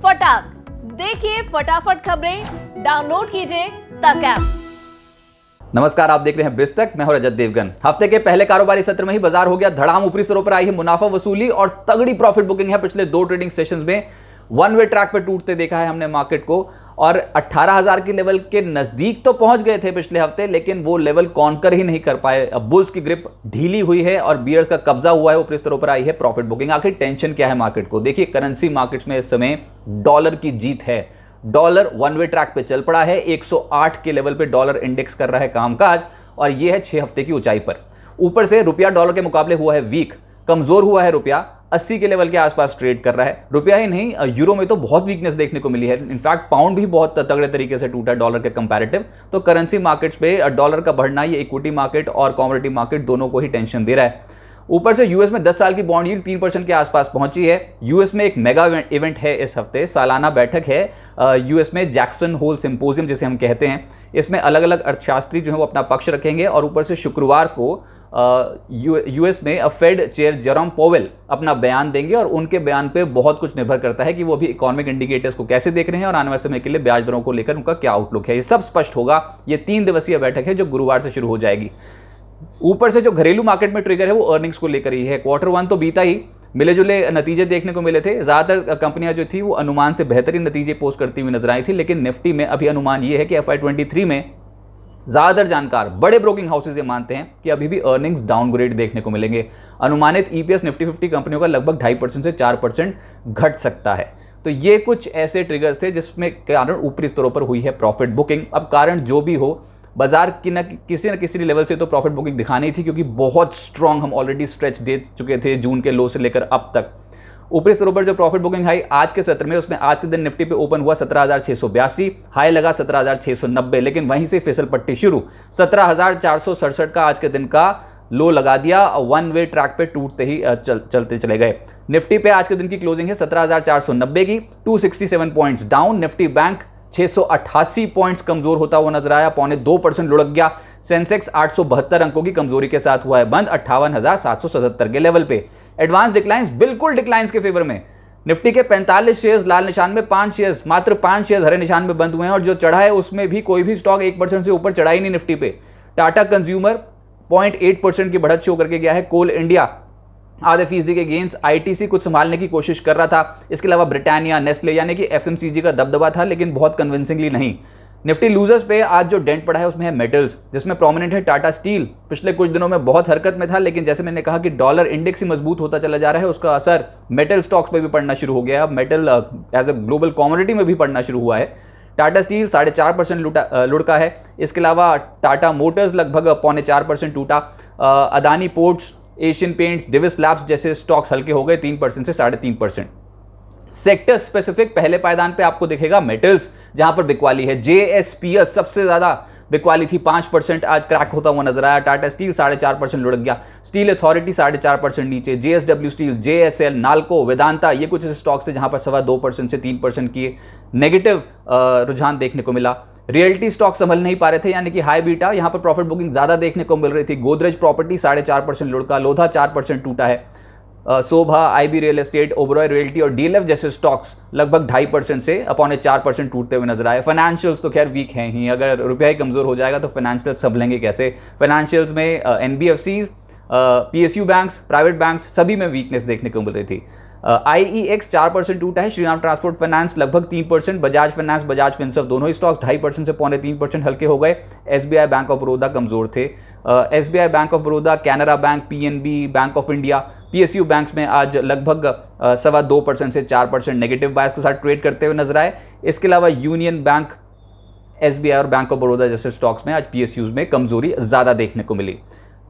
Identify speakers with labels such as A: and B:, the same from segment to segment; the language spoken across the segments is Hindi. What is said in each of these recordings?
A: फटाक देखिए फटाफट खबरें, डाउनलोड कीजिए तक ऐप।
B: नमस्कार, आप देख रहे हैं बिज तक। मैं हूं रजत देवगन। हफ्ते के पहले कारोबारी सत्र में ही बाजार हो गया धड़ाम। ऊपरी स्तरों पर आई है मुनाफा वसूली और तगड़ी प्रॉफिट बुकिंग है। पिछले दो ट्रेडिंग सेशंस में वन वे ट्रैक पे टूटते देखा है हमने मार्केट को, और 18,000 के लेवल के नजदीक तो पहुंच गए थे पिछले हफ्ते, लेकिन वो लेवल कॉन्कर ही नहीं कर पाए। अब बुल्स की ग्रिप ढीली हुई है और बियर्स का कब्जा हुआ है। ऊपरी स्तरों पर आई है प्रॉफिट बुकिंग। आखिर टेंशन क्या है मार्केट को? देखिए, करेंसी मार्केट्स में इस समय डॉलर की जीत है। डॉलर वन वे ट्रैक पे चल पड़ा है। 108 के लेवल पे डॉलर इंडेक्स कर रहा है कामकाज, और यह है 6 हफ्ते की ऊंचाई पर। ऊपर से रुपया डॉलर के मुकाबले हुआ है वीक, कमजोर हुआ है। रुपया 80 के लेवल के आसपास ट्रेड कर रहा है। रुपया ही नहीं, यूरो में तो बहुत वीकनेस देखने को मिली है। इनफैक्ट पाउंड भी बहुत तगड़े तरीके से टूटा डॉलर के कंपैरेटिव। तो करेंसी मार्केट्स पे डॉलर का बढ़ना ये इक्विटी मार्केट और कमोडिटी मार्केट दोनों को ही टेंशन दे रहा है। ऊपर से यूएस में 10 साल की बॉन्ड यील्ड 3% के आसपास पहुंची है। यूएस में एक मेगा इवेंट है इस हफ्ते, सालाना बैठक है यूएस में, जैक्सन होल सिंपोजियम जिसे हम कहते हैं। इसमें अलग अलग अर्थशास्त्री जो है वो अपना पक्ष रखेंगे, और ऊपर से शुक्रवार को यूएस में फेड चेयर जेरोम पोवेल अपना बयान देंगे, और उनके बयान पे बहुत कुछ निर्भर करता है कि वो भी इकोनॉमिक इंडिकेटर्स को कैसे देख रहे हैं और आने वाले समय के लिए ब्याज दरों को लेकर उनका क्या आउटलुक है। ये सब स्पष्ट होगा। ये 3 दिवसीय बैठक है जो गुरुवार से शुरू हो जाएगी। ऊपर से जो घरेलू मार्केट में ट्रिगर है वो अर्निंग्स को लेकर ही है। क्वार्टर 1 तो बीता ही, मिले जुले नतीजे देखने को मिले थे। ज़्यादातर कंपनियां जो थी वो अनुमान से बेहतरीन नतीजे पोस्ट करती हुई नजर आई थी, लेकिन निफ्टी में अभी अनुमान ये है कि FY23 में ज़्यादातर जानकार बड़े ब्रोकिंग हाउसेज ये मानते हैं कि अभी भी अर्निंग्स डाउनग्रेड देखने को मिलेंगे। अनुमानित EPS निफ्टी 50 कंपनियों का लगभग 2.5% से 4% घट सकता है। तो ये कुछ ऐसे ट्रिगर्स थे जिसमें कारण ऊपरी स्तरों पर हुई है प्रॉफिट बुकिंग। अब कारण जो भी हो, बाजार की किसी न किसी लेवल से तो प्रॉफिट बुकिंग दिखानी थी, क्योंकि बहुत स्ट्रांग हम ऑलरेडी स्ट्रेच दे चुके थे जून के लो से लेकर अब तक। ऊपरी स्तरों पर जो प्रॉफिट बुकिंग हाई आज के सत्र में, उसमें आज के दिन निफ्टी पे ओपन हुआ 17,682, हाई लगा 17,690, लेकिन वहीं से फिसल पट्टी शुरू। 17,467 का आज के दिन का लो लगा दिया, वन वे ट्रैक पे टूटते ही चलते चले गए। निफ्टी पे आज के दिन की क्लोजिंग है 17,490 की, 267 points down. Nifty bank 688 points कमजोर होता हुआ नजर आया, 0.25% लुढ़क गया। सेंसेक्स 872 अंकों की कमजोरी के साथ हुआ है बंद 58,777 के लेवल पे। एडवांस डिक्लाइंस बिल्कुल डिक्लाइंस के फेवर में। निफ्टी के 45 शेयर्स लाल निशान में, मात्र 5 शेयर्स हरे निशान में बंद हुए हैं, और जो चढ़ा है उसमें भी कोई भी स्टॉक 1% से ऊपर चढ़ा ही नहीं निफ्टी पे। टाटा कंज्यूमर 0.8% की बढ़त शो करके गया है। कोल इंडिया आधे फीसदी के गेंस। ITC कुछ संभालने की कोशिश कर रहा था। इसके अलावा ब्रिटानिया, नेस्ले यानी कि FMCG का दबदबा था, लेकिन बहुत कन्विंसिंगली नहीं। निफ्टी लूजर्स पे आज जो डेंट पड़ा है उसमें है मेटल्स, जिसमें प्रोमिनेंट है टाटा स्टील। पिछले कुछ दिनों में बहुत हरकत में था, लेकिन जैसे मैंने कहा कि डॉलर इंडेक्स ही मजबूत होता चला जा रहा है, उसका असर मेटल स्टॉक्स पे भी पड़ना शुरू हो गया। अब metal as a global commodity में भी पड़ना शुरू हुआ है। टाटा स्टील 4.5% लुढ़का है। इसके अलावा टाटा मोटर्स लगभग 0.4% टूटा। Adani ports, Asian paints, Divi's labs जैसे स्टॉक्स हल्के हो गए 3% से 3.5%। सेक्टर स्पेसिफिक पहले पायदान पे आपको दिखेगा मेटल्स, जहां पर बिकवाली है। JSPL सबसे ज्यादा बिकवाली थी, 5% आज क्रैक होता हुआ नजर आया। टाटा स्टील 4.5% लुढ़क गया। स्टील अथॉरिटी 4.5% नीचे। JSW steel, JSL, NALCO, Vedanta, ये कुछ ऐसे स्टॉक्स थे जहां पर 2.25% से 3% की नेगेटिव रुझान देखने को मिला। रियल्टी स्टॉक संभल नहीं पा रहे थे, यानी कि हाई बीटा, यहां पर प्रॉफिट बुकिंग ज्यादा देखने को मिल रही थी। गोदरेज प्रॉपर्टी 4.5% लुढ़का। लोधा 4% टूटा है। शोभा, IB real estate, Oberoi realty और DLF जैसे स्टॉक्स लगभग 2.5% से 0.4% टूटते हुए नजर आए। फाइनेंशियल्स तो खैर वीक हैं ही, अगर रुपया ही कमजोर हो जाएगा तो फाइनेंशियल्स संभलेंगे कैसे? फाइनेंशियल्स में NBFCs, PSU banks, private banks, सभी में वीकनेस देखने को मिल रही थी। IEX 4% टूटा है। श्रीराम ट्रांसपोर्ट फाइनेंस लगभग 3%। बजाज फाइनेंस, बजाज फिनसर्व दोनों ही स्टॉक्स 2.5% से 0.3% हल्के हो गए। SBI बैंक ऑफ बड़ौदा कमजोर थे। SBI bank of Baroda, Canara bank, PNB, bank of India, PSU banks में आज लगभग 2.25% से 4% नेगेटिव बायस के साथ ट्रेड करते हुए नजर आए। इसके अलावा यूनियन बैंक, SBI और बैंक ऑफ बड़ौदा जैसे स्टॉक्स में आज PSUs में कमजोरी ज्यादा देखने को मिली।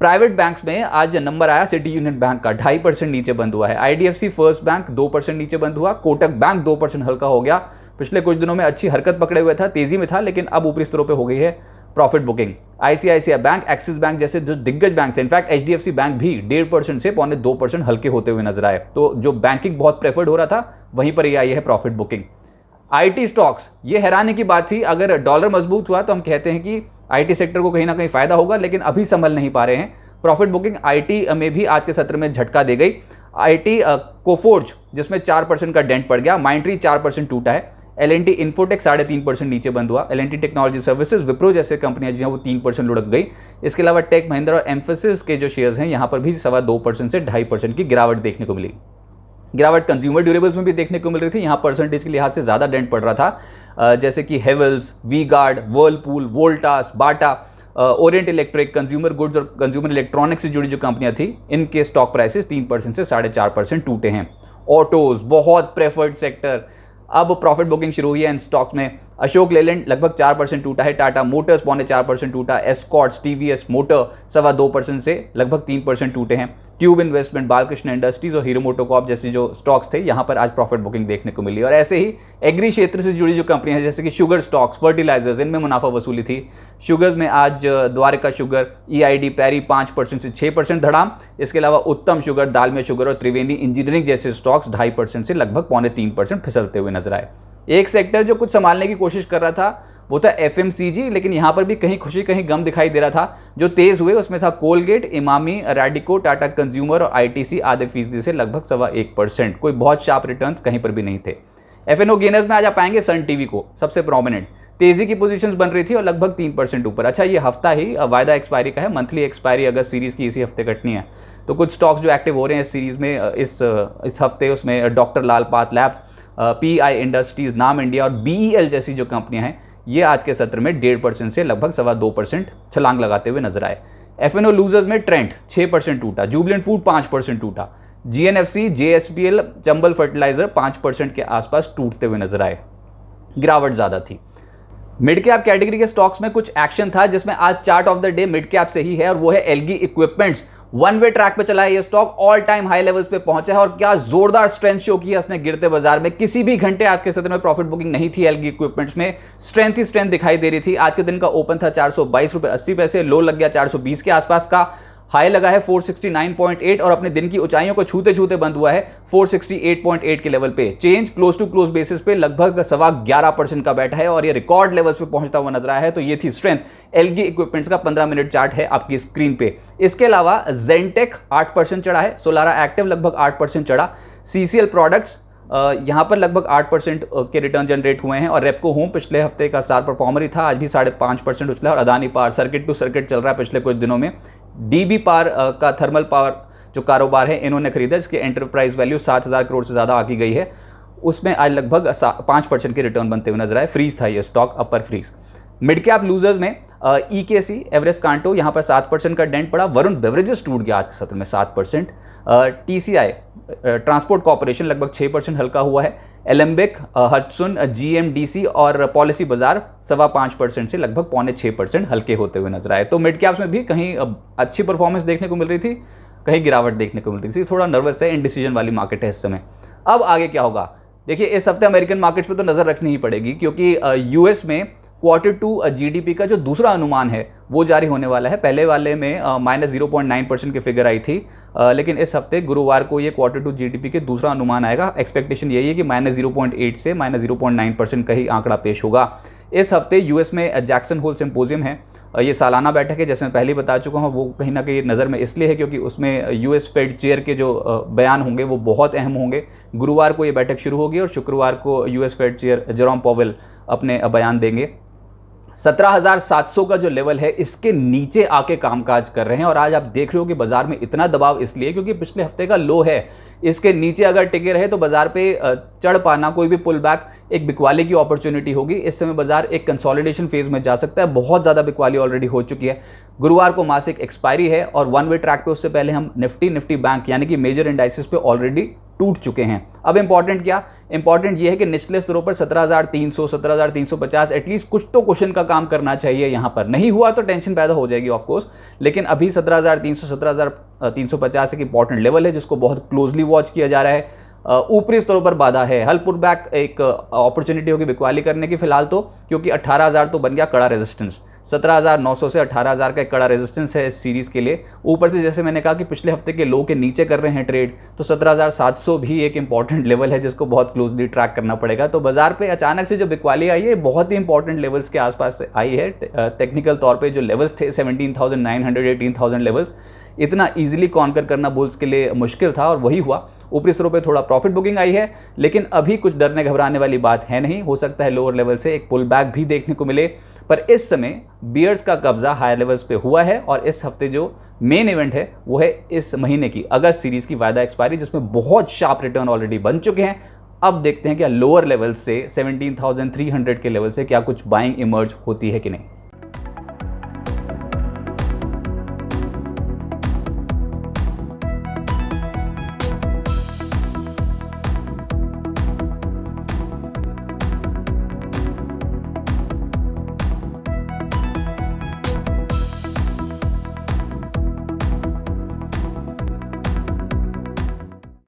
B: प्राइवेट बैंक्स में आज नंबर आया सिटी यूनियन बैंक का, 2.5% नीचे बंद हुआ है। IDFC फर्स्ट बैंक 2% नीचे बंद हुआ। कोटक बैंक 2% हल्का हो गया। पिछले कुछ दिनों में अच्छी हरकत पकड़े हुए था, तेजी में था, लेकिन अब ऊपरी स्तरों पे हो गई है profit booking. ICICI bank, axis bank जैसे जो दिग्गज बैंक थे, इनफैक्ट HDFC बैंक भी 1.5% से 0.2% हल्के होते हुए नजर आए। तो जो बैंकिंग बहुत प्रेफर्ड हो रहा था, वहीं पर ही आई है प्रॉफिट बुकिंग। IT स्टॉक्स, ये हैरानी की बात थी। अगर डॉलर मजबूत हुआ तो हम कहते हैं कि IT सेक्टर को कहीं ना कहीं फायदा होगा, लेकिन अभी संभल नहीं पा रहे हैं। प्रॉफिट बुकिंग IT में भी आज के सत्र में झटका दे गई। IT कोफोर्ज जिसमें 4% का डेंट पड़ गया, माइंट्री 4% टूटा है, L&T इन्फोटेक 3.5% नीचे बंद हुआ, L&T टेक्नोलॉजी सर्विसेज, विप्रो जैसे कंपनियां जो हैं वो 3% लुढ़क गई। इसके अलावा टेक महिंद्रा और एम्फेसिस के जो शेयर्स हैं यहाँ पर भी 2.25% से 2.5% की गिरावट देखने को मिली। गिरावट कंज्यूमर ड्यूरेबल्स में भी देखने को मिल रही थी, यहाँ परसेंटेज के लिहाज से ज़्यादा डेंट पड़ रहा था, जैसे कि हेवल्स, वी-गार्ड, वर्लपूल, वोल्टास, बाटा, ओरिएंट इलेक्ट्रिक, कंज्यूमर गुड्स और कंज्यूमर इलेक्ट्रॉनिक्स से जुड़ी जो कंपनियां थी इनके स्टॉक प्राइसेस 3% से 4.5% टूटे हैं। ऑटोज बहुत प्रेफर्ड सेक्टर, अब प्रॉफिट बुकिंग शुरू हुई है इन स्टॉक्स में। अशोक लेलैंड लगभग 4% टूटा है, टाटा मोटर्स 4.25% टूटा, एस्कॉर्ट्स, टीवीएस मोटर 2.25% से लगभग 3% टूटे हैं। ट्यूब इन्वेस्टमेंट, बालकृष्ण इंडस्ट्रीज और हीरो मोटोकॉर्प जैसी जो स्टॉक्स थे यहाँ पर आज प्रॉफिट बुकिंग देखने को मिली। और ऐसे ही एग्री क्षेत्र से जुड़ी जो कंपनियां हैं जैसे कि शुगर स्टॉक्स, फर्टिलाइजर्स, इनमें मुनाफा वसूली थी। शुगर्स में आज द्वारिका शुगर, EID, पैरी 5% से 6% धड़ाम। इसके अलावा उत्तम शुगर, दालमिया शुगर और त्रिवेणी इंजीनियरिंग जैसे स्टॉक्स 2.5% से लगभग 3.25% फिसलते हुए नजर आए। एक सेक्टर जो कुछ संभालने की कोशिश कर रहा था वो था FMCG, लेकिन यहाँ पर भी कहीं खुशी कहीं गम दिखाई दे रहा था। जो तेज हुए उसमें था कोलगेट, इमामी, रैडिको, टाटा कंज्यूमर और ITC आधे फीसदी से लगभग 1.25%। कोई बहुत शार्प रिटर्न्स कहीं पर भी नहीं थे। FNO गेनर्स में आज आप पाएंगे सन टीवी को सबसे प्रोमिनेंट, तेजी की पोजीशंस बन रही थी और लगभग 3% ऊपर। अच्छा, ये हफ्ता ही वायदा एक्सपायरी का है, मंथली एक्सपायरी अगस्त सीरीज की इसी हफ्ते कटनी है, तो कुछ स्टॉक्स जो एक्टिव हो रहे हैं इस सीरीज में इस हफ्ते, उसमें डॉक्टर लाल पाथ लैब्स, PI इंडस्ट्रीज, नाम इंडिया और BEL जैसी जो कंपनियां हैं ये आज के सत्र में 1.5% से लगभग 2.25% छलांग लगाते हुए नजर आए। FNO लूजर्स में ट्रेंट 6% टूटा, जुबिलेंट फूड 5% टूटा, GNFC, JSPL, चंबल फर्टिलाइजर 5% के आसपास टूटते हुए नजर आए। गिरावट ज्यादा थी। मिड कैप कैटेगरी के स्टॉक्स में कुछ एक्शन था जिसमें आज chart of the day mid cap से ही है और वो है algae equipments. One way track पे चला है ये stock, all time high levels पे पहुंचा है और क्या जोरदार स्ट्रेंथ शो किया इसने गिरते बाजार में। किसी भी घंटे आज के सत्र में प्रॉफिट बुकिंग नहीं थी एलगी इक्विपमेंट्स में, स्ट्रेंथ ही स्ट्रेंथ दिखाई दे रही थी। आज के दिन का ओपन था 422 रुपए 80 पैसे, लो लग गया 420 के आसपास का, हाई लगा है 469.8 और अपने दिन की ऊंचाइयों को छूते छूते बंद हुआ है 468.8 के लेवल पे। Change close to close basis पे लगभग 11.25% का बैठा है और ये रिकॉर्ड लेवल्स पे पहुंचता हुआ नजर आया है। तो ये थी स्ट्रेंथ एलगी इक्विपमेंट्स का 15 मिनट चार्ट है आपकी स्क्रीन पे। इसके अलावा जेंटेक 8% चढ़ा है, सोलारा एक्टिव लगभग 8% चढ़ा, सीसीएल प्रोडक्ट्स यहाँ पर लगभग 8% के रिटर्न जनरेट हुए हैं और रेपको होम पिछले हफ्ते का स्टार परफॉर्मर ही था, आज भी 5.5% उछला और Adani power circuit to circuit चल रहा है पिछले कुछ दिनों में। डीबी पावर का थर्मल पावर जो कारोबार है इन्होंने खरीदा, इसकी एंटरप्राइज वैल्यू 7,000 करोड़ से ज़्यादा आकी गई है, उसमें आज लगभग 5% के रिटर्न बनते हुए नजर आए। फ्रीज था ये स्टॉक, अपर फ्रीज। मिड कैप लूजर्स में EKC, एवरेस्ट कांटो यहाँ पर 7% का डेंट पड़ा, वरुण बेवरेजेस टूट गया आज के सत्र में 7%, TCI ट्रांसपोर्ट कॉर्पोरेशन लगभग 6% हल्का हुआ है, एलेम्बिक, हटसुन, GMDC और पॉलिसी बाजार 5.25% से लगभग 5.6% हल्के होते हुए नजर आए। तो मिड कैप्स में भी कहीं अच्छी परफॉर्मेंस देखने को मिल रही थी, कहीं गिरावट देखने को मिल रही थी। थोड़ा नर्वस है, इनडिसीजन वाली मार्केट है इस समय। अब आगे क्या होगा देखिए, इस हफ्ते अमेरिकन मार्केट्स पे तो नजर रखनी ही पड़ेगी क्योंकि US में Q2 GDP का जो दूसरा अनुमान है वो जारी होने वाला है। पहले वाले में -0.9% की फिगर आई थी, लेकिन इस हफ्ते गुरुवार को ये Q2 GDP के दूसरा अनुमान आएगा। एक्सपेक्टेशन यही है कि -0.8 से -0.9% का ही आंकड़ा पेश होगा। इस हफ्ते US में जैक्सन होल सिंपोजियम है, ये सालाना बैठक है, जैसे मैं पहले बता चुका हूँ। वो कहीं ना कहीं नज़र में इसलिए है क्योंकि उसमें US फेड चेयर के जो बयान होंगे वो बहुत अहम होंगे। गुरुवार को ये बैठक शुरू होगी और शुक्रवार को US Fed chair Jerome Powell अपने बयान देंगे। 17,700 का जो लेवल है इसके नीचे आके कामकाज कर रहे हैं और आज आप देख रहे हो कि बाजार में इतना दबाव इसलिए क्योंकि पिछले हफ्ते का लो है, इसके नीचे अगर टिके रहे तो बाजार पे चढ़ पाना, कोई भी पुल बैक, एक बिकवाली की अपॉर्चुनिटी होगी। इस समय बाजार एक कंसोलिडेशन फेज में जा सकता है, बहुत ज़्यादा बिकवाली ऑलरेडी हो चुकी है। गुरुवार को मासिक एक्सपायरी है और वन वे ट्रैक पे उससे पहले हम निफ्टी बैंक यानी कि मेजर इंडाइसिस पे ऑलरेडी टूट चुके हैं। अब इंपॉर्टेंट क्या, इंपॉर्टेंट ये है कि निचले स्तरों पर 17,300, 17,350 एटलीस्ट कुछ तो क्वेश्चन का काम करना चाहिए। यहाँ पर नहीं हुआ तो टेंशन पैदा हो जाएगी ऑफकोर्स, लेकिन अभी 17,300, 17,350 एक इंपॉर्टेंट लेवल है जिसको बहुत क्लोजली वॉच किया जा रहा है। ऊपरी स्तरों पर बाधा है, हल पुल बैक एक अपॉर्चुनिटी होगी बिकवाली करने की फिलहाल तो, क्योंकि 18,000 तो बन गया कड़ा रेजिस्टेंस। 17,900 से 18,000 का एक कड़ा रेजिस्टेंस है इस सीरीज़ के लिए। ऊपर से जैसे मैंने कहा कि पिछले हफ्ते के लो के नीचे कर रहे हैं ट्रेड, तो 17,700 भी एक इंपॉर्टेंट लेवल है जिसको बहुत क्लोजली ट्रैक करना पड़ेगा। तो बाजार पे अचानक से जो बिकवाली आई है बहुत ही इंपॉर्टेंट लेवल्स के आसपास आई है। टेक्निकल तौर पर जो लेवल्स थे 17,900, 18,000 लेवल्स, इतना ईजिली कॉन्कर करना बुल्स के लिए मुश्किल था और वही हुआ। ऊपरी स्तरों पे थोड़ा प्रॉफिट बुकिंग आई है, लेकिन अभी कुछ डरने घबराने वाली बात है नहीं। हो सकता है लोअर लेवल से एक पुल बैक भी देखने को मिले, पर इस समय बियर्स का कब्जा हायर लेवल्स पे हुआ है और इस हफ्ते जो मेन इवेंट है वो है इस महीने की अगस्त सीरीज की वायदा एक्सपायरी, जिसमें बहुत शार्प रिटर्न ऑलरेडी बन चुके हैं। अब देखते हैं क्या लोअर लेवल से 17,300 के लेवल से क्या कुछ बाइंग इमर्ज होती है कि नहीं।